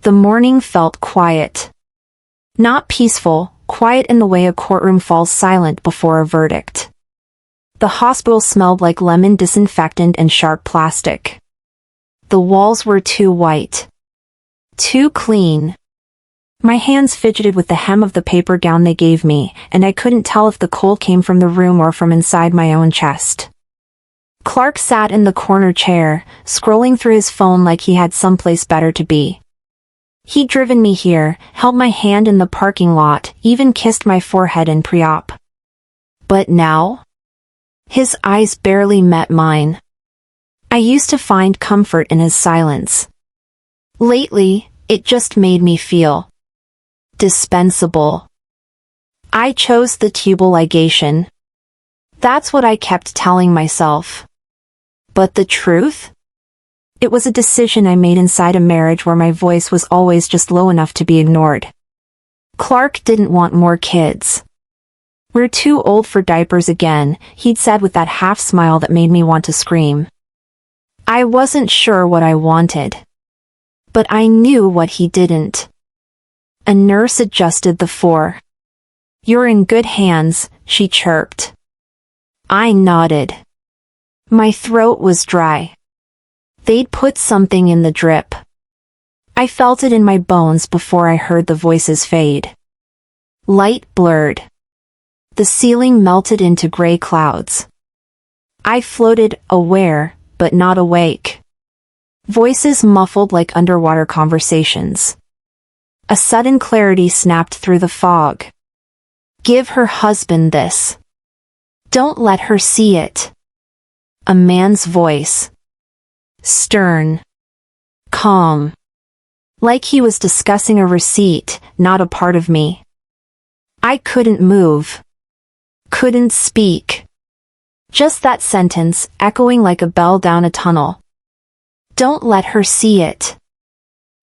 The morning felt quiet. Not peaceful, quiet in the way a courtroom falls silent before a verdict. The hospital smelled like lemon disinfectant and sharp plastic. The walls were too white. Too clean. My hands fidgeted with the hem of the paper gown they gave me, and I couldn't tell if the cold came from the room or from inside my own chest. Clark sat in the corner chair, scrolling through his phone like he had someplace better to be. He'd driven me here, held my hand in the parking lot, even kissed my forehead in pre-op. But now? His eyes barely met mine. I used to find comfort in his silence. Lately, it just made me feel dispensable. I chose the tubal ligation. That's what I kept telling myself. But the truth? It was a decision I made inside a marriage where my voice was always just low enough to be ignored. Clark didn't want more kids. "We're too old for diapers again," he'd said with that half smile that made me want to scream. I wasn't sure what I wanted. But I knew what he didn't. A nurse adjusted the four. "You're in good hands," she chirped. I nodded. My throat was dry. They'd put something in the drip. I felt it in my bones before I heard the voices fade. Light blurred. The ceiling melted into gray clouds. I floated, aware, but not awake. Voices muffled like underwater conversations. A sudden clarity snapped through the fog. "Give her husband this. Don't let her see it." A man's voice. Stern. Calm. Like he was discussing a receipt, not a part of me. I couldn't move. Couldn't speak. Just that sentence, echoing like a bell down a tunnel. Don't let her see it.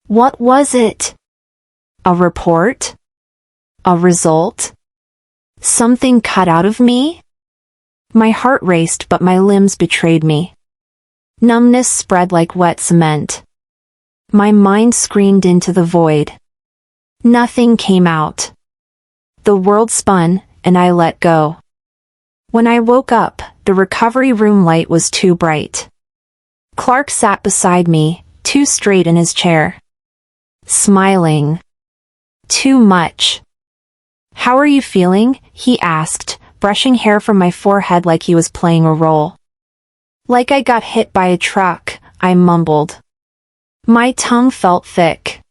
What was it? A report? A result? Something cut out of me? My heart raced, but my limbs betrayed me. Numbness spread like wet cement. My mind screamed into the void. Nothing came out. The world spun, and I let go. When I woke up, the recovery room light was too bright. Clark sat beside me, too straight in his chair. Smiling. Too much. "How are you feeling?" he asked, brushing hair from my forehead like he was playing a role. "Like I got hit by a truck," I mumbled. My tongue felt thick.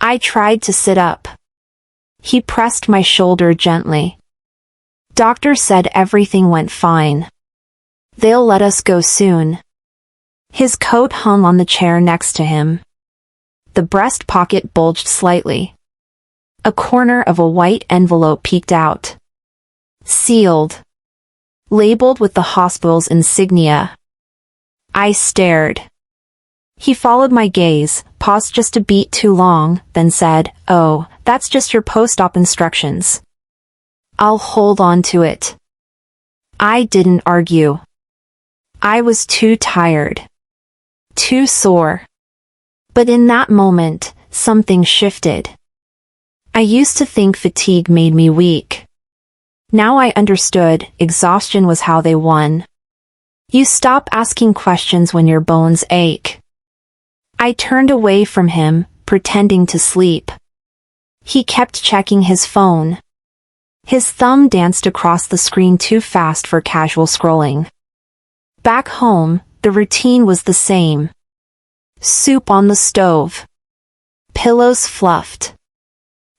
I tried to sit up. He pressed my shoulder gently. "Doctor said everything went fine. They'll let us go soon." His coat hung on the chair next to him. The breast pocket bulged slightly. A corner of a white envelope peeked out. Sealed. Labeled with the hospital's insignia. I stared. He followed my gaze, paused just a beat too long, then said, "Oh, that's just your post-op instructions. I'll hold on to it." I didn't argue. I was too tired. Too sore. But in that moment, something shifted. I used to think fatigue made me weak. Now I understood, exhaustion was how they won. You stop asking questions when your bones ache. I turned away from him, pretending to sleep. He kept checking his phone. His thumb danced across the screen too fast for casual scrolling. Back home, the routine was the same. Soup on the stove. Pillows fluffed.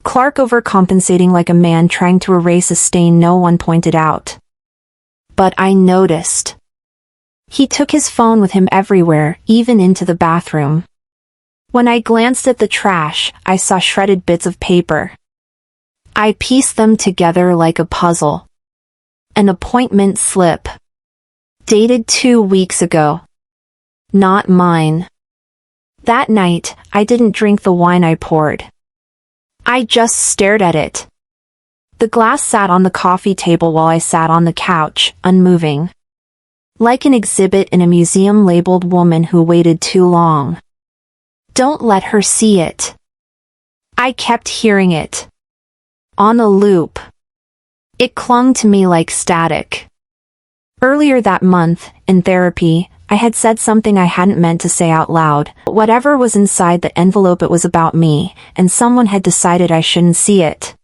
Clark overcompensating like a man trying to erase a stain no one pointed out. But I noticed. He took his phone with him everywhere, even into the bathroom. When I glanced at the trash, I saw shredded bits of paper. I pieced them together like a puzzle. An appointment slip. Dated 2 weeks ago. Not mine. That night, I didn't drink the wine I poured. I just stared at it. The glass sat on the coffee table while I sat on the couch, unmoving. Like an exhibit in a museum labeled "Woman Who Waited Too Long." Don't let her see it. I kept hearing it. On a loop. It clung to me like static. Earlier that month, in therapy, I had said something I hadn't meant to say out loud. Whatever was inside the envelope, it was about me, and someone had decided I shouldn't see it.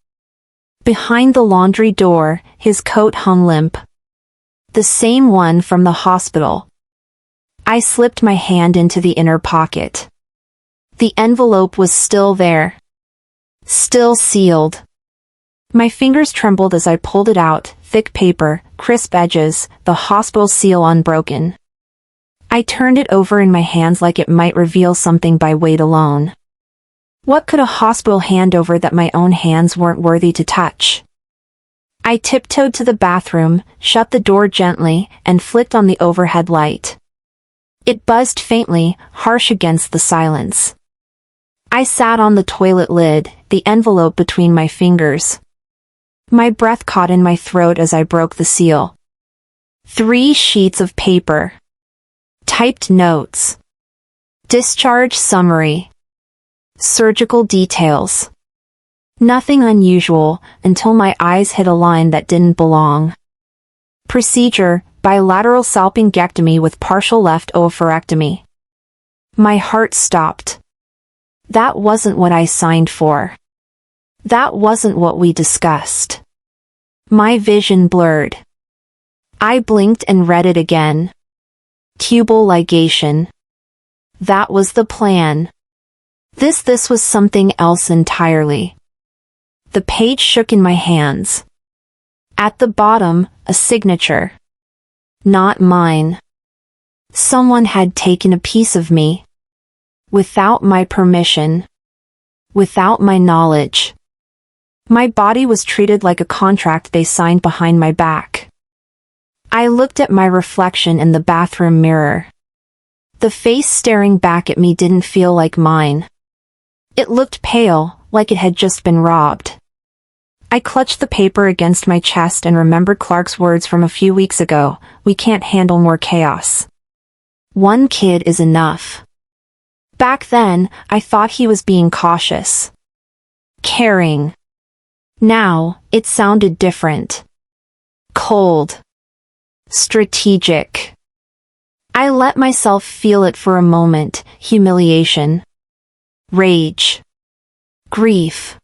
Behind the laundry door, his coat hung limp. The same one from the hospital. I slipped my hand into the inner pocket. The envelope was still there. Still sealed. My fingers trembled as I pulled it out, thick paper, crisp edges, the hospital seal unbroken. I turned it over in my hands like it might reveal something by weight alone. What could a hospital hand over that my own hands weren't worthy to touch? I tiptoed to the bathroom, shut the door gently, and flicked on the overhead light. It buzzed faintly, harsh against the silence. I sat on the toilet lid, the envelope between my fingers. My breath caught in my throat as I broke the seal. 3 sheets of paper. Typed notes. Discharge summary. Surgical details. Nothing unusual, until my eyes hit a line that didn't belong. Procedure, bilateral salpingectomy with partial left oophorectomy. My heart stopped. That wasn't what I signed for. That wasn't what we discussed. My vision blurred. I blinked and read it again. Tubal ligation. That was the plan. This was something else entirely. The page shook in my hands. At the bottom, a signature. Not mine. Someone had taken a piece of me. Without my permission. Without my knowledge. My body was treated like a contract they signed behind my back. I looked at my reflection in the bathroom mirror. The face staring back at me didn't feel like mine. It looked pale, like it had just been robbed. I clutched the paper against my chest and remembered Clark's words from a few weeks ago, "We can't handle more chaos. One kid is enough." Back then, I thought he was being cautious. Caring. Now, it sounded different. Cold. Strategic. I let myself feel it for a moment, humiliation. Rage. Grief.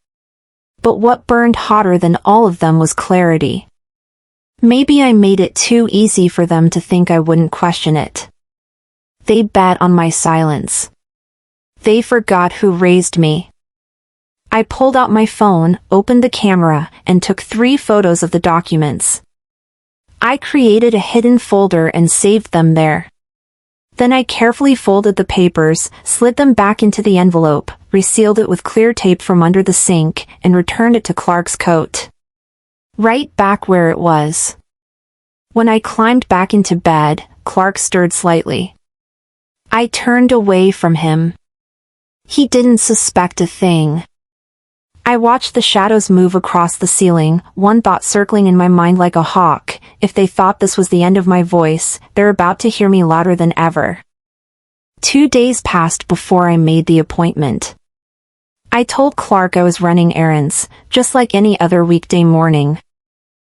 But what burned hotter than all of them was clarity. Maybe I made it too easy for them to think I wouldn't question it. They bet on my silence. They forgot who raised me. I pulled out my phone, opened the camera, and took 3 photos of the documents. I created a hidden folder and saved them there. Then I carefully folded the papers, slid them back into the envelope, resealed it with clear tape from under the sink, and returned it to Clark's coat. Right back where it was. When I climbed back into bed, Clark stirred slightly. I turned away from him. He didn't suspect a thing. I watched the shadows move across the ceiling, one thought circling in my mind like a hawk: if they thought this was the end of my voice, they're about to hear me louder than ever. 2 days passed before I made the appointment. I told Clark I was running errands, just like any other weekday morning.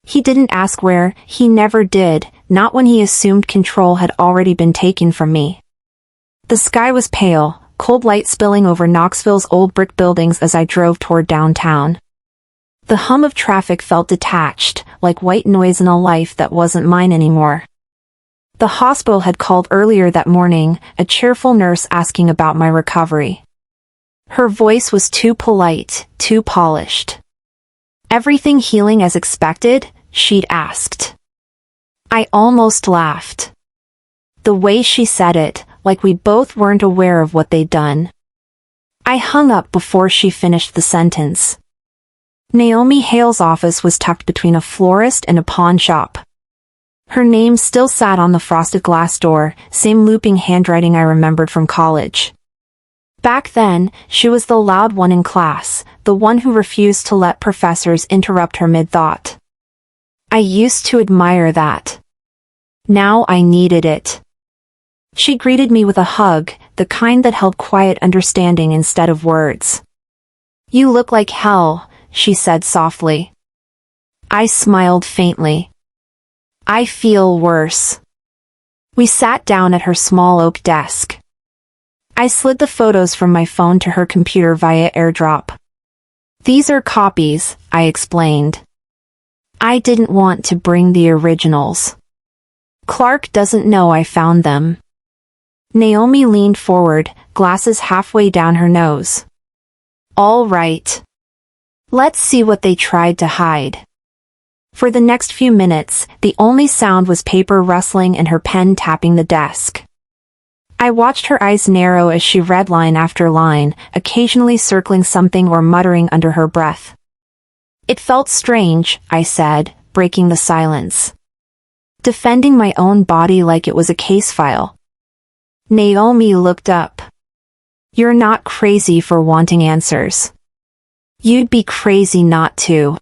He didn't ask where, he never did, not when he assumed control had already been taken from me. The sky was pale, cold light spilling over Knoxville's old brick buildings as I drove toward downtown. The hum of traffic felt detached, like white noise in a life that wasn't mine anymore. The hospital had called earlier that morning, a cheerful nurse asking about my recovery. Her voice was too polite, too polished. "Everything healing as expected?" she'd asked. I almost laughed. The way she said it, like we both weren't aware of what they'd done. I hung up before she finished the sentence. Naomi Hale's office was tucked between a florist and a pawn shop. Her name still sat on the frosted glass door, same looping handwriting I remembered from college. Back then, she was the loud one in class, the one who refused to let professors interrupt her mid-thought. I used to admire that. Now I needed it. She greeted me with a hug, the kind that held quiet understanding instead of words. "You look like hell," she said softly. I smiled faintly. "I feel worse." We sat down at her small oak desk. I slid the photos from my phone to her computer via AirDrop. "These are copies," I explained. "I didn't want to bring the originals. Clark doesn't know I found them." Naomi leaned forward, glasses halfway down her nose. "All right. Let's see what they tried to hide." For the next few minutes, the only sound was paper rustling and her pen tapping the desk. I watched her eyes narrow as she read line after line, occasionally circling something or muttering under her breath. "It felt strange," I said, breaking the silence. "Defending my own body like it was a case file." Naomi looked up. "You're not crazy for wanting answers. You'd be crazy not to."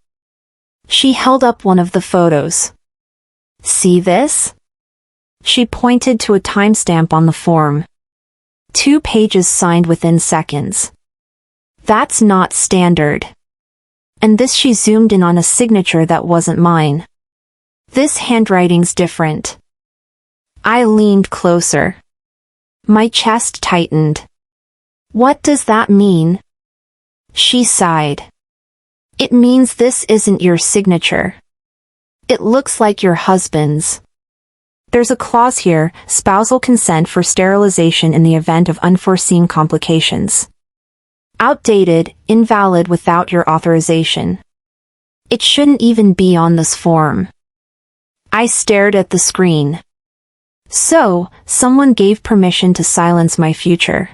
She held up one of the photos. "See this?" She pointed to a timestamp on the form. 2 pages signed within seconds. "That's not standard." And this, she zoomed in on a signature that wasn't mine. "This handwriting's different." I leaned closer. My chest tightened. "What does that mean?" She sighed. "It means this isn't your signature. It looks like your husband's. There's a clause here, spousal consent for sterilization in the event of unforeseen complications. Outdated, invalid without your authorization. It shouldn't even be on this form." I stared at the screen. So, someone gave permission to silence my future.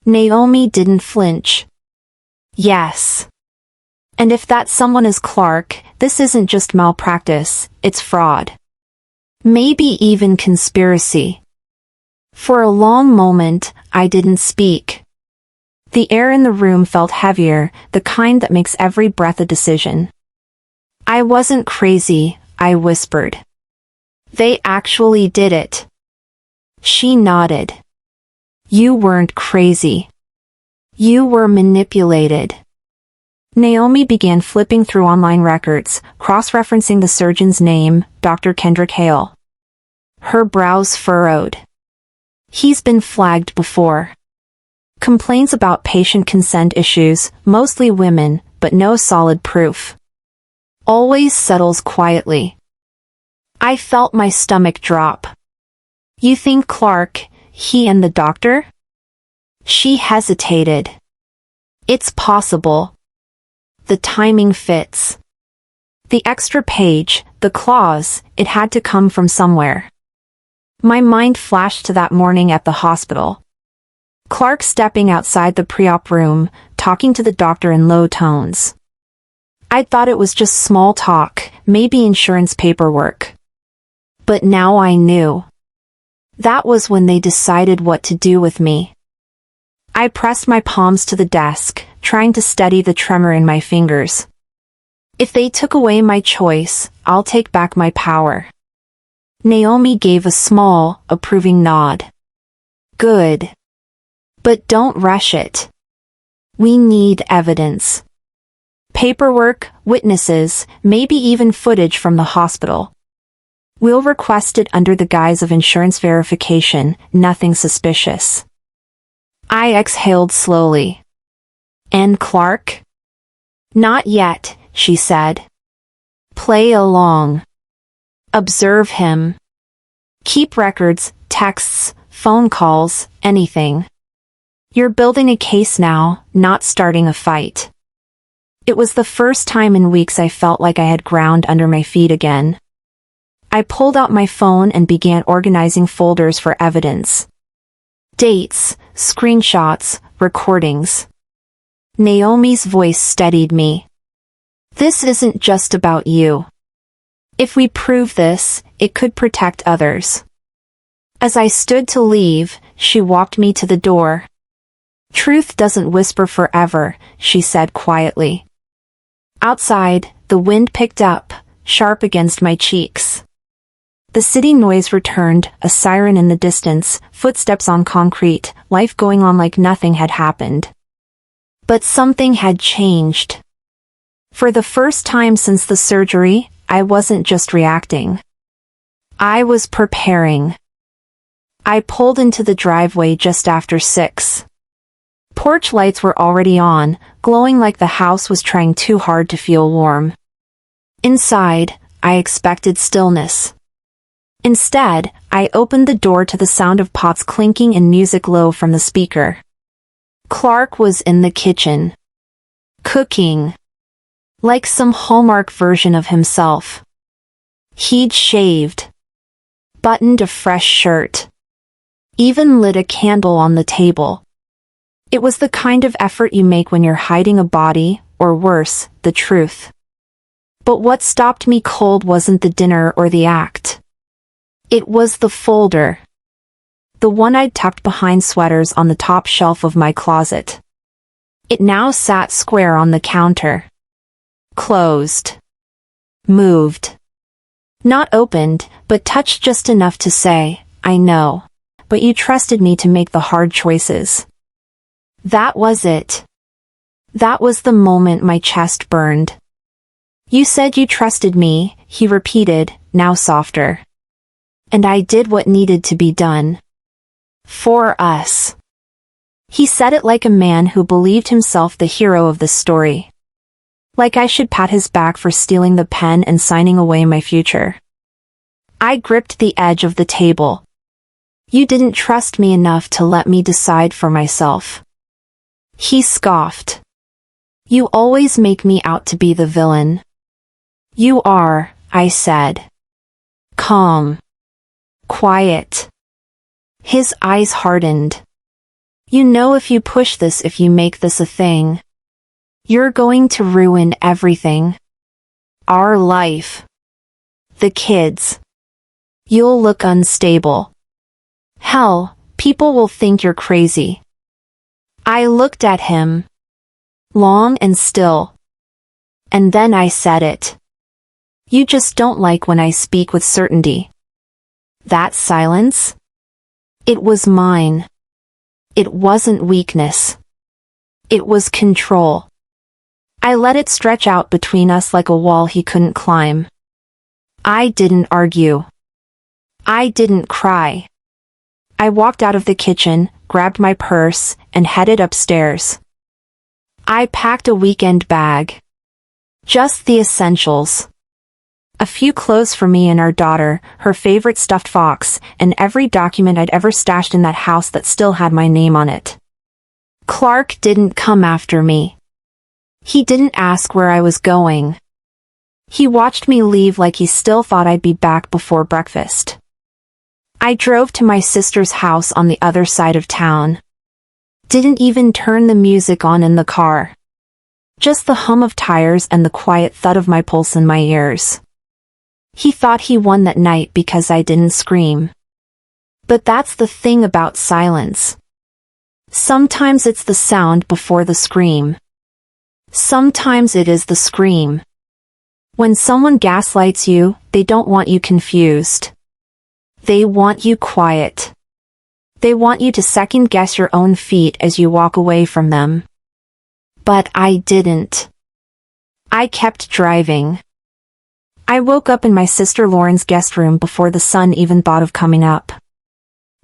Naomi didn't flinch. "Yes. And if that someone is Clark, this isn't just malpractice, it's fraud. Maybe even conspiracy." For a long moment, I didn't speak. The air in the room felt heavier, the kind that makes every breath a decision. "I wasn't crazy," I whispered. "They actually did it." She nodded. "You weren't crazy. You were manipulated." Naomi began flipping through online records, cross-referencing the surgeon's name, Dr. Kendrick Hale. Her brows furrowed. "He's been flagged before. Complains about patient consent issues, mostly women, but no solid proof. Always settles quietly." I felt my stomach drop. "You think Clark, he and the doctor?" She hesitated. "It's possible. The timing fits." The extra page, the clause, it had to come from somewhere. My mind flashed to that morning at the hospital. Clark stepping outside the pre-op room, talking to the doctor in low tones. I'd thought it was just small talk, maybe insurance paperwork. But now I knew. That was when they decided what to do with me. I pressed my palms to the desk, trying to steady the tremor in my fingers. If they took away my choice, I'll take back my power. Naomi gave a small, approving nod. "Good. But don't rush it. We need evidence. Paperwork, witnesses, maybe even footage from the hospital. We'll request it under the guise of insurance verification, nothing suspicious." I exhaled slowly. "And Clark?" "Not yet," she said. "Play along. Observe him. Keep records, texts, phone calls, anything. You're building a case now, not starting a fight." It was the first time in weeks I felt like I had ground under my feet again. I pulled out my phone and began organizing folders for evidence. Dates, screenshots, recordings. Naomi's voice steadied me. "This isn't just about you. If we prove this, it could protect others." As I stood to leave, she walked me to the door. "Truth doesn't whisper forever," she said quietly. Outside, the wind picked up, sharp against my cheeks. The city noise returned, a siren in the distance, footsteps on concrete, life going on like nothing had happened. But something had changed. For the first time since the surgery, I wasn't just reacting. I was preparing. I pulled into the driveway just after 6. Porch lights were already on, glowing like the house was trying too hard to feel warm. Inside, I expected stillness. Instead, I opened the door to the sound of pots clinking and music low from the speaker. Clark was in the kitchen. Cooking. Like some Hallmark version of himself. He'd shaved. Buttoned a fresh shirt. Even lit a candle on the table. It was the kind of effort you make when you're hiding a body, or worse, the truth. But what stopped me cold wasn't the dinner or the act. It was the folder. The one I'd tucked behind sweaters on the top shelf of my closet. It now sat square on the counter. Closed. Moved. Not opened, but touched just enough to say, I know. But you trusted me to make the hard choices. That was it. That was the moment my chest burned. You said you trusted me, he repeated, now softer. And I did what needed to be done. For us. He said it like a man who believed himself the hero of the story. Like I should pat his back for stealing the pen and signing away my future. I gripped the edge of the table. You didn't trust me enough to let me decide for myself. He scoffed. You always make me out to be the villain. You are, I said. Calm. Quiet. His eyes hardened. You know if you push this, if you make this a thing, you're going to ruin everything. Our life. The kids. You'll look unstable. Hell, people will think you're crazy. I looked at him. Long and still. And then I said it. You just don't like when I speak with certainty. That silence? It was mine. It wasn't weakness. It was control. I let it stretch out between us like a wall he couldn't climb. I didn't argue. I didn't cry. I walked out of the kitchen, grabbed my purse, and headed upstairs. I packed a weekend bag. Just the essentials. A few clothes for me and our daughter, her favorite stuffed fox, and every document I'd ever stashed in that house that still had my name on it. Clark didn't come after me. He didn't ask where I was going. He watched me leave like he still thought I'd be back before breakfast. I drove to my sister's house on the other side of town. Didn't even turn the music on in the car. Just the hum of tires and the quiet thud of my pulse in my ears. He thought he won that night because I didn't scream. But that's the thing about silence. Sometimes it's the sound before the scream. Sometimes it is the scream. When someone gaslights you, they don't want you confused. They want you quiet. They want you to second-guess your own feet as you walk away from them. But I didn't. I kept driving. I woke up in my sister Lauren's guest room before the sun even thought of coming up.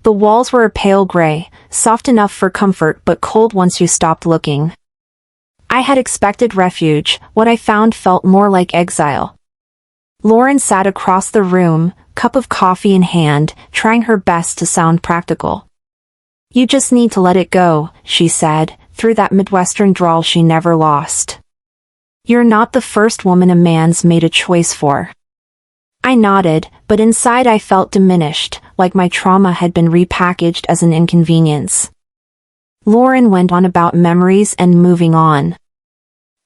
The walls were a pale gray, soft enough for comfort but cold once you stopped looking. I had expected refuge, what I found felt more like exile. Lauren sat across the room, cup of coffee in hand, trying her best to sound practical. You just need to let it go, she said, through that Midwestern drawl she never lost. You're not the first woman a man's made a choice for. I nodded, but inside I felt diminished, like my trauma had been repackaged as an inconvenience. Lauren went on about memories and moving on.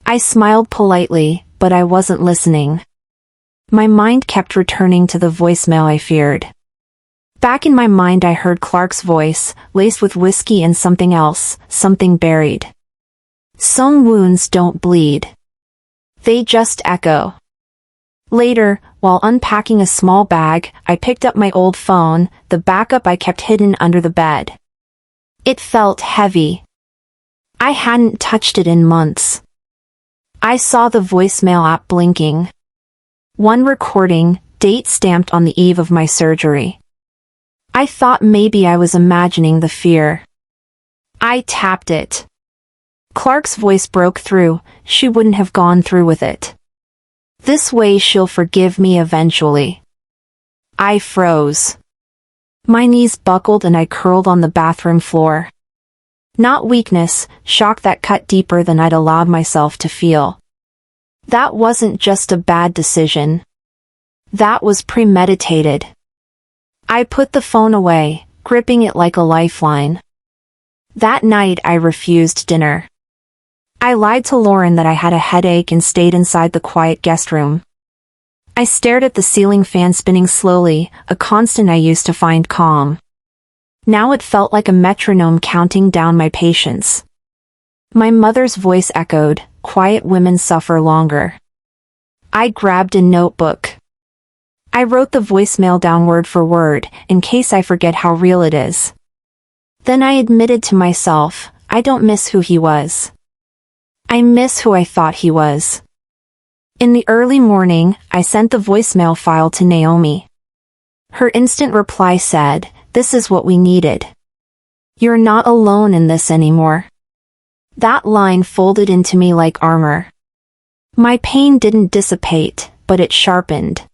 I smiled politely, but I wasn't listening. My mind kept returning to the voicemail I feared. Back in my mind I heard Clark's voice, laced with whiskey and something else, something buried. Some wounds don't bleed. They just echo. Later, while while unpacking a small bag, I picked up my old phone, the backup I kept hidden under the bed. It felt heavy. I hadn't touched it in months. I saw the voicemail app blinking. One recording, date stamped on the eve of my surgery. I thought maybe I was imagining the fear. I tapped it. Clark's voice broke through. She wouldn't have gone through with it. This way she'll forgive me eventually. I froze. My knees buckled and I curled on the bathroom floor. Not weakness, shock that cut deeper than I'd allowed myself to feel. That wasn't just a bad decision. That was premeditated. I put the phone away, gripping it like a lifeline. That night I refused dinner. I lied to Lauren that I had a headache and stayed inside the quiet guest room. I stared at the ceiling fan spinning slowly, a constant I used to find calm. Now it felt like a metronome counting down my patience. My mother's voice echoed, "Quiet women suffer longer." I grabbed a notebook. I wrote the voicemail down word for word, in case I forget how real it is. Then I admitted to myself, I don't miss who he was. I miss who I thought he was. In the early morning, I sent the voicemail file to Naomi. Her instant reply said, "This is what we needed. You're not alone in this anymore." That line folded into me like armor. My pain didn't dissipate, but it sharpened.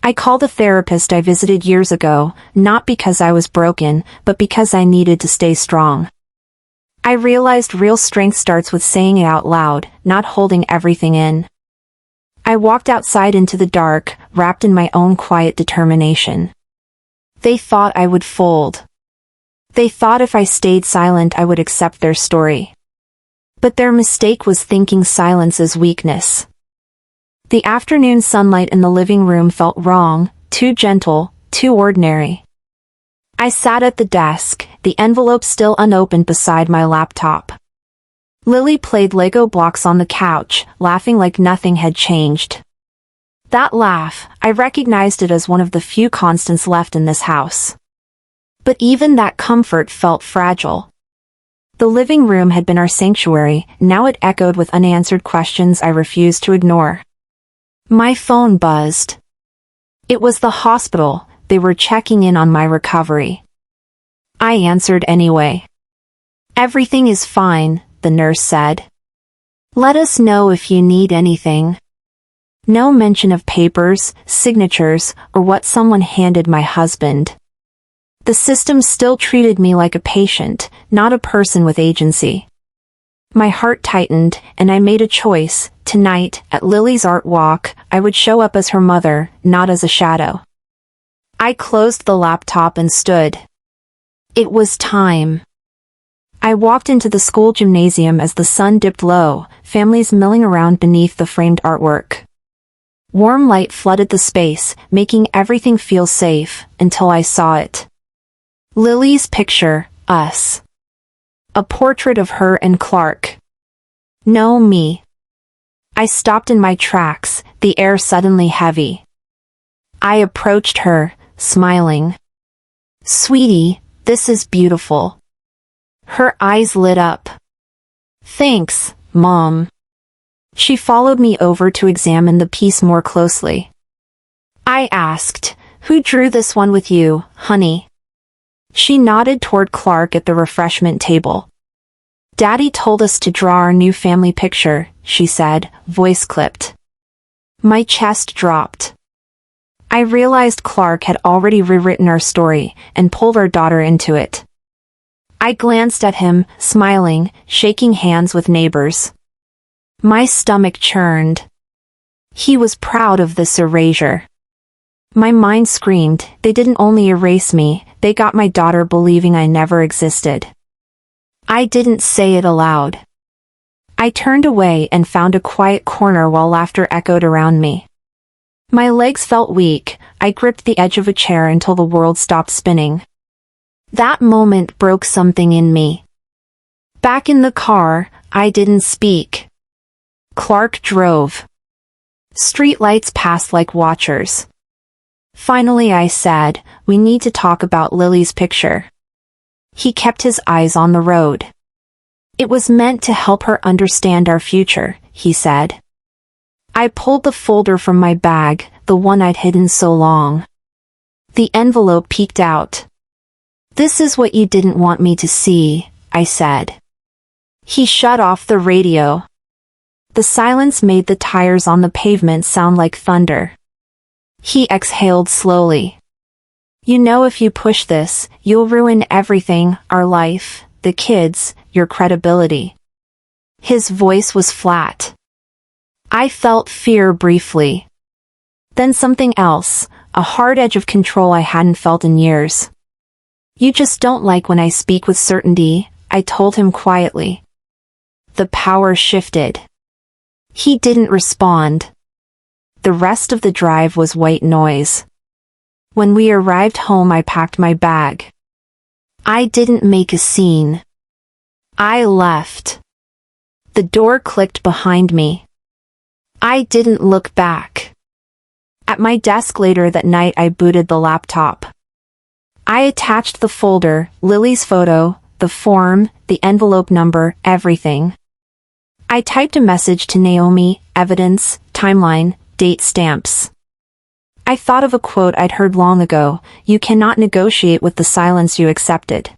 I called a therapist I visited years ago, not because I was broken, but because I needed to stay strong. I realized real strength starts with saying it out loud, not holding everything in. I walked outside into the dark, wrapped in my own quiet determination. They thought I would fold. They thought if I stayed silent I would accept their story. But their mistake was thinking silence is weakness. The afternoon sunlight in the living room felt wrong, too gentle, too ordinary. I sat at the desk, the envelope still unopened beside my laptop. Lily played Lego blocks on the couch, laughing like nothing had changed. That laugh, I recognized it as one of the few constants left in this house. But even that comfort felt fragile. The living room had been our sanctuary, now it echoed with unanswered questions I refused to ignore. My phone buzzed. It was the hospital, they were checking in on my recovery. I answered anyway. "Everything is fine," the nurse said. "Let us know if you need anything." No mention of papers, signatures, or what someone handed my husband. The system still treated me like a patient, not a person with agency. My heart tightened, and I made a choice. Tonight, at Lily's art walk, I would show up as her mother, not as a shadow. I closed the laptop and stood. It was time. I walked into the school gymnasium as the sun dipped low, families milling around beneath the framed artwork. Warm light flooded the space, making everything feel safe, until I saw it. Lily's picture, us. A portrait of her and Clark. No me. I stopped in my tracks, the air suddenly heavy. I approached her, smiling. "Sweetie, this is beautiful." Her eyes lit up. "Thanks, Mom." She followed me over to examine the piece more closely. I asked, "Who drew this one with you, honey?" She nodded toward Clark at the refreshment table. "Daddy told us to draw our new family picture," she said, voice clipped. My chest dropped. I realized Clark had already rewritten our story and pulled our daughter into it. I glanced at him, smiling, shaking hands with neighbors. My stomach churned. He was proud of this erasure. My mind screamed, they didn't only erase me, they got my daughter believing I never existed. I didn't say it aloud. I turned away and found a quiet corner while laughter echoed around me. My legs felt weak, I gripped the edge of a chair until the world stopped spinning. That moment broke something in me. Back in the car, I didn't speak. Clark drove. Streetlights passed like watchers. Finally I said, "We need to talk about Lily's picture." He kept his eyes on the road. "It was meant to help her understand our future," he said. I pulled the folder from my bag, the one I'd hidden so long. The envelope peeked out. "This is what you didn't want me to see," I said. He shut off the radio. The silence made the tires on the pavement sound like thunder. He exhaled slowly. "You know, if you push this, you'll ruin everything, our life, the kids, your credibility." His voice was flat. I felt fear briefly. Then something else, a hard edge of control I hadn't felt in years. "You just don't like when I speak with certainty," I told him quietly. The power shifted. He didn't respond. The rest of the drive was white noise. When we arrived home, I packed my bag. I didn't make a scene. I left. The door clicked behind me. I didn't look back. At my desk later that night, I booted the laptop. I attached the folder, Lily's photo, the form, the envelope number, everything. I typed a message to Naomi, evidence, timeline, date stamps. I thought of a quote I'd heard long ago: "You cannot negotiate with the silence you accepted."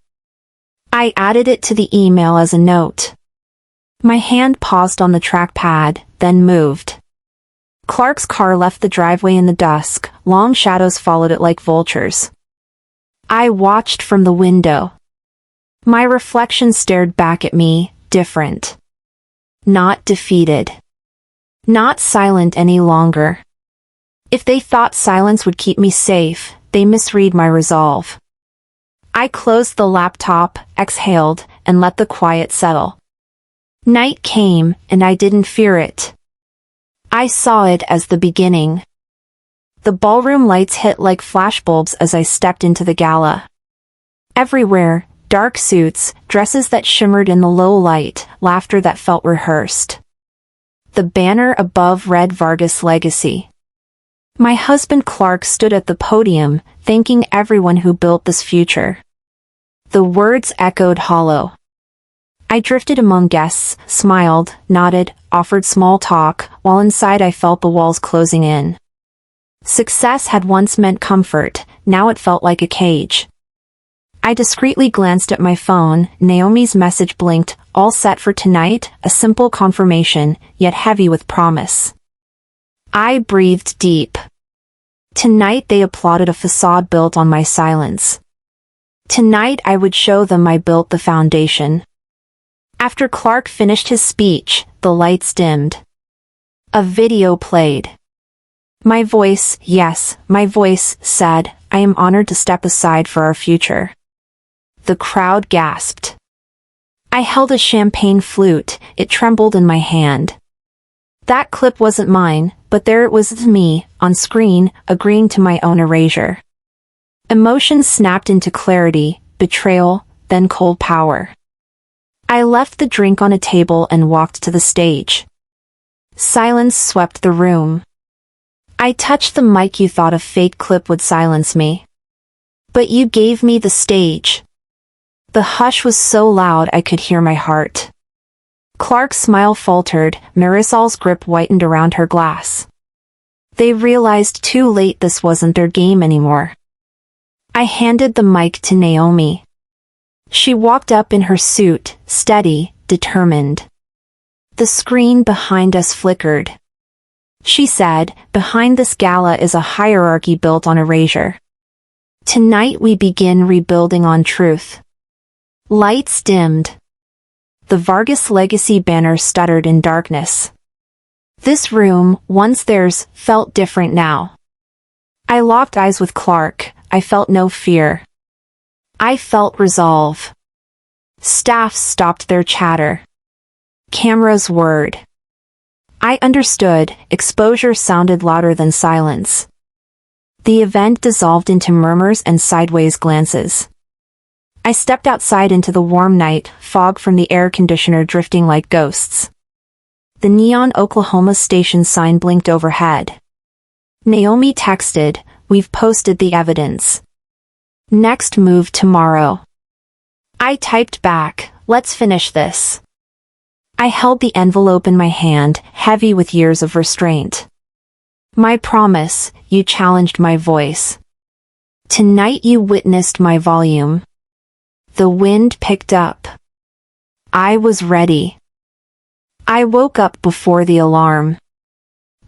I added it to the email as a note. My hand paused on the trackpad, then moved. Clark's car left the driveway in the dusk, long shadows followed it like vultures. I watched from the window. My reflection stared back at me, different. Not defeated. Not silent any longer. If they thought silence would keep me safe, they misread my resolve. I closed the laptop, exhaled, and let the quiet settle. Night came, and I didn't fear it. I saw it as the beginning. The ballroom lights hit like flashbulbs as I stepped into the gala. Everywhere, dark suits, dresses that shimmered in the low light, laughter that felt rehearsed. The banner above read Vargas Legacy. My husband Clark stood at the podium, thanking everyone who built this future. The words echoed hollow. I drifted among guests, smiled, nodded, offered small talk, while inside I felt the walls closing in. Success had once meant comfort, now it felt like a cage. I discreetly glanced at my phone. Naomi's message blinked, "All set for tonight," a simple confirmation, yet heavy with promise. I breathed deep. Tonight they applauded a facade built on my silence. Tonight I would show them I built the foundation. After Clark finished his speech, the lights dimmed. A video played. My voice, yes, my voice, said, "I am honored to step aside for our future." The crowd gasped. I held a champagne flute, it trembled in my hand. That clip wasn't mine, but there it was me, on screen, agreeing to my own erasure. Emotions snapped into clarity, betrayal, then cold power. I left the drink on a table and walked to the stage. Silence swept the room. I touched the mic. "You thought a fake clip would silence me. But you gave me the stage." The hush was so loud I could hear my heart. Clark's smile faltered, Marisol's grip whitened around her glass. They realized too late this wasn't their game anymore. I handed the mic to Naomi. She walked up in her suit, steady, determined. The screen behind us flickered. She said, "Behind this gala is a hierarchy built on erasure. Tonight we begin rebuilding on truth." Lights dimmed. The Vargas Legacy banner stuttered in darkness. This room, once theirs, felt different now. I locked eyes with Clark. I felt no fear. I felt resolve. Staff stopped their chatter. Cameras whirred. I understood. Exposure sounded louder than silence. The event dissolved into murmurs and sideways glances. I stepped outside into the warm night, fog from the air conditioner drifting like ghosts. the neon Oklahoma station sign blinked overhead. Naomi texted, "We've posted the evidence. Next move tomorrow." I typed back, "Let's finish this." I held the envelope in my hand, heavy with years of restraint. "My promise," you challenged my voice. "Tonight you witnessed my volume." The wind picked up. I was ready. I woke up before the alarm.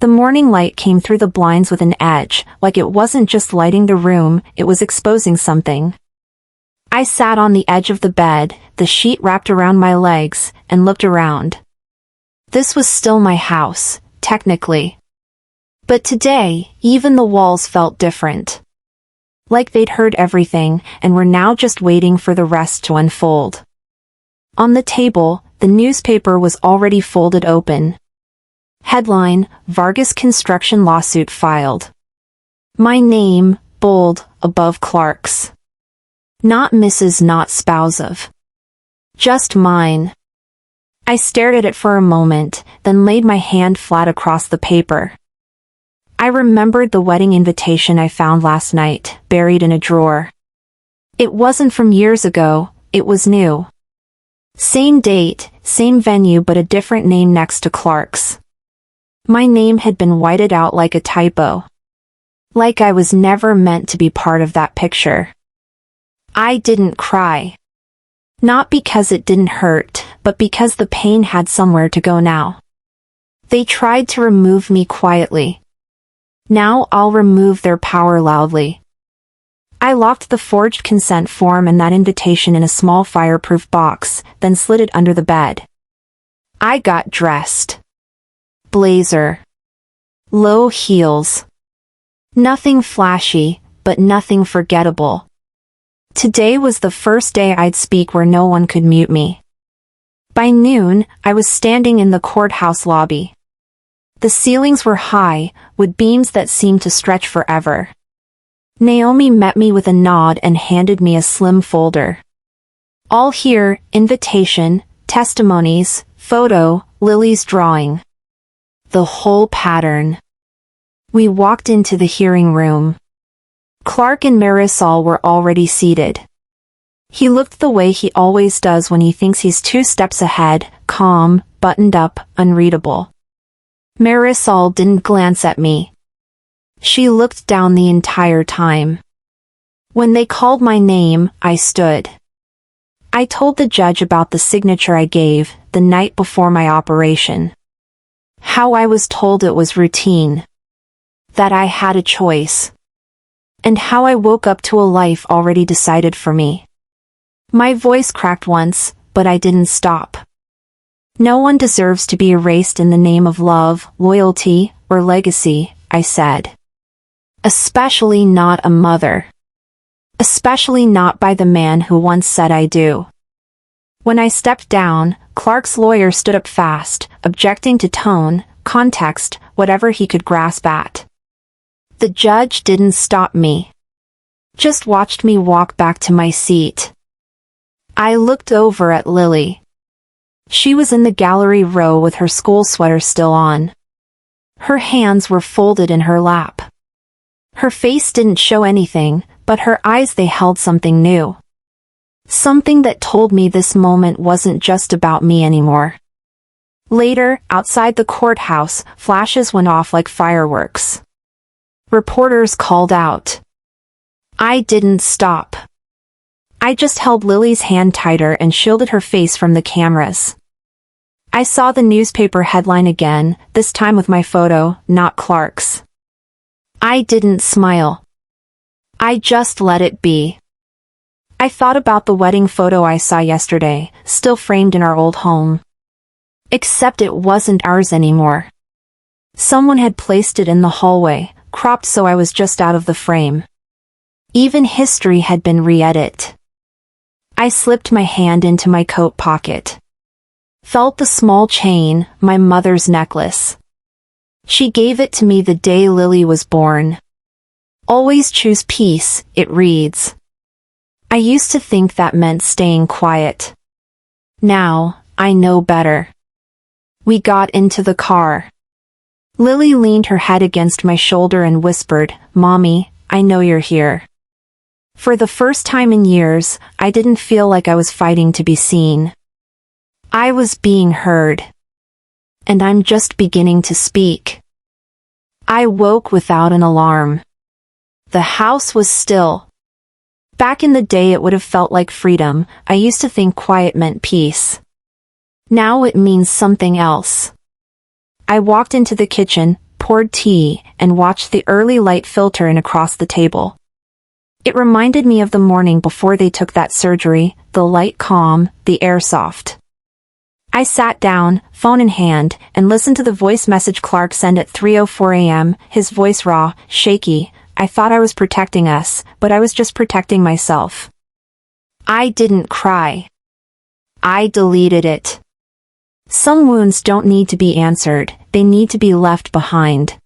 The morning light came through the blinds with an edge, like it wasn't just lighting the room, it was exposing something. I sat on the edge of the bed, the sheet wrapped around my legs, and looked around. This was still my house, technically. But today, even the walls felt different. Like they'd heard everything, and were now just waiting for the rest to unfold. On the table, the newspaper was already folded open. Headline, "Vargas Construction Lawsuit Filed." My name, bold, above Clark's. Not Mrs. Not Spouse of. Just mine. I stared at it for a moment, then laid my hand flat across the paper. I remembered the wedding invitation I found last night, buried in a drawer. It wasn't from years ago, it was new. Same date, same venue, but a different name next to Clark's. My name had been whited out like a typo. Like I was never meant to be part of that picture. I didn't cry. Not because it didn't hurt, but because the pain had somewhere to go now. They tried to remove me quietly. Now I'll remove their power loudly. I locked the forged consent form and that invitation in a small fireproof box, then slid it under the bed. I got dressed. Blazer. Low heels. Nothing flashy, but nothing forgettable. Today was the first day I'd speak where no one could mute me. By noon, I was standing in the courthouse lobby. The ceilings were high, with beams that seemed to stretch forever. Naomi met me with a nod and handed me a slim folder. All here, invitation, testimonies, photo, Lily's drawing. The whole pattern. We walked into the hearing room. Clark and Marisol were already seated. He looked the way he always does when he thinks he's 2 steps ahead, calm, buttoned up, unreadable. Marisol didn't glance at me. She looked down the entire time. When they called my name, I stood. I told the judge about the signature I gave the night before my operation. How I was told it was routine. That I had a choice. And how I woke up to a life already decided for me. My voice cracked once, but I didn't stop. No one deserves to be erased in the name of love, loyalty, or legacy, I said. Especially not a mother. Especially not by the man who once said I do. When I stepped down, Clark's lawyer stood up fast, objecting to tone, context, whatever he could grasp at. The judge didn't stop me. Just watched me walk back to my seat. I looked over at Lily. She was in the gallery row with her school sweater still on. Her hands were folded in her lap. Her face didn't show anything, but her eyes, they held something new. Something that told me this moment wasn't just about me anymore. Later, outside the courthouse, flashes went off like fireworks. Reporters called out. I didn't stop. I just held Lily's hand tighter and shielded her face from the cameras. I saw the newspaper headline again, this time with my photo, not Clark's. I didn't smile. I just let it be. I thought about the wedding photo I saw yesterday, still framed in our old home. Except it wasn't ours anymore. Someone had placed it in the hallway, cropped so I was just out of the frame. Even history had been re-edited. I slipped my hand into my coat pocket. Felt the small chain, my mother's necklace. She gave it to me the day Lily was born. Always choose peace, it reads. I used to think that meant staying quiet. Now, I know better. We got into the car. Lily leaned her head against my shoulder and whispered, "Mommy, I know you're here." For the first time in years, I didn't feel like I was fighting to be seen. I was being heard. And I'm just beginning to speak. I woke without an alarm. The house was still. Back in the day it would have felt like freedom. I used to think quiet meant peace. Now it means something else. I walked into the kitchen, poured tea, and watched the early light filter in across the table. It reminded me of the morning before they took that surgery, the light calm, the air soft. I sat down, phone in hand, and listened to the voice message Clark sent at 3:04 a.m., his voice raw, shaky. I thought I was protecting us, but I was just protecting myself. I didn't cry. I deleted it. Some wounds don't need to be answered, they need to be left behind.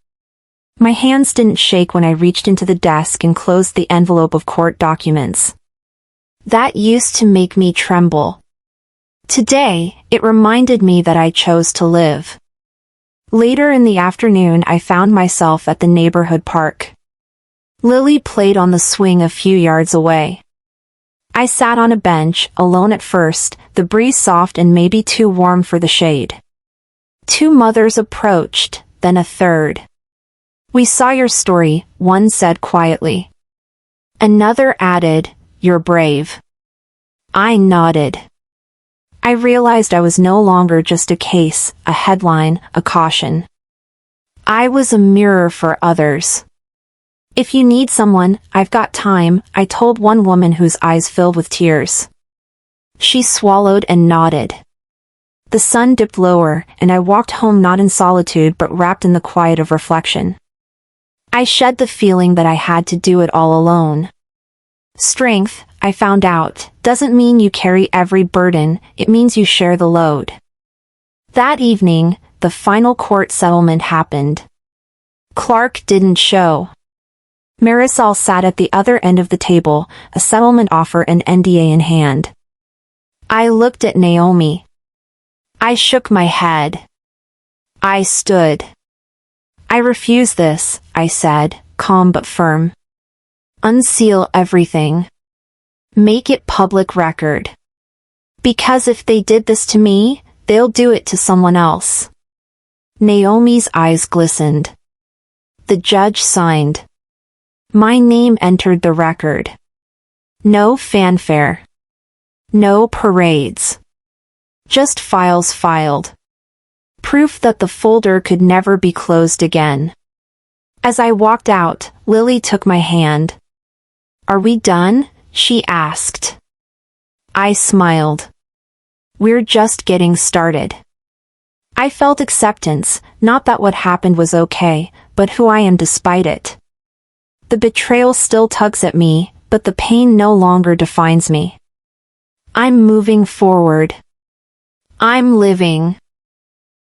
My hands didn't shake when I reached into the desk and closed the envelope of court documents. That used to make me tremble. Today, it reminded me that I chose to live. Later in the afternoon I found myself at the neighborhood park. Lily played on the swing a few yards away. I sat on a bench, alone at first, the breeze soft and maybe too warm for the shade. Two mothers approached, then a third. "We saw your story," one said quietly. Another added, "You're brave." I nodded. I realized I was no longer just a case, a headline, a caution. I was a mirror for others. "If you need someone, I've got time," I told one woman whose eyes filled with tears. She swallowed and nodded. The sun dipped lower, and I walked home not in solitude but wrapped in the quiet of reflection. I shed the feeling that I had to do it all alone. Strength, I found out, doesn't mean you carry every burden, it means you share the load. That evening, the final court settlement happened. Clark didn't show. Marisol sat at the other end of the table, a settlement offer and NDA in hand. I looked at Naomi. I shook my head. I stood. "I refuse this," I said, calm but firm. "Unseal everything. Make it public record. Because if they did this to me, they'll do it to someone else." Naomi's eyes glistened. The judge signed. My name entered the record. No fanfare. No parades. Just files filed. Proof that the folder could never be closed again. As I walked out, Lily took my hand. "Are we done?" she asked. I smiled. "We're just getting started." I felt acceptance, not that what happened was okay, but who I am despite it. The betrayal still tugs at me, but the pain no longer defines me. I'm moving forward. I'm living.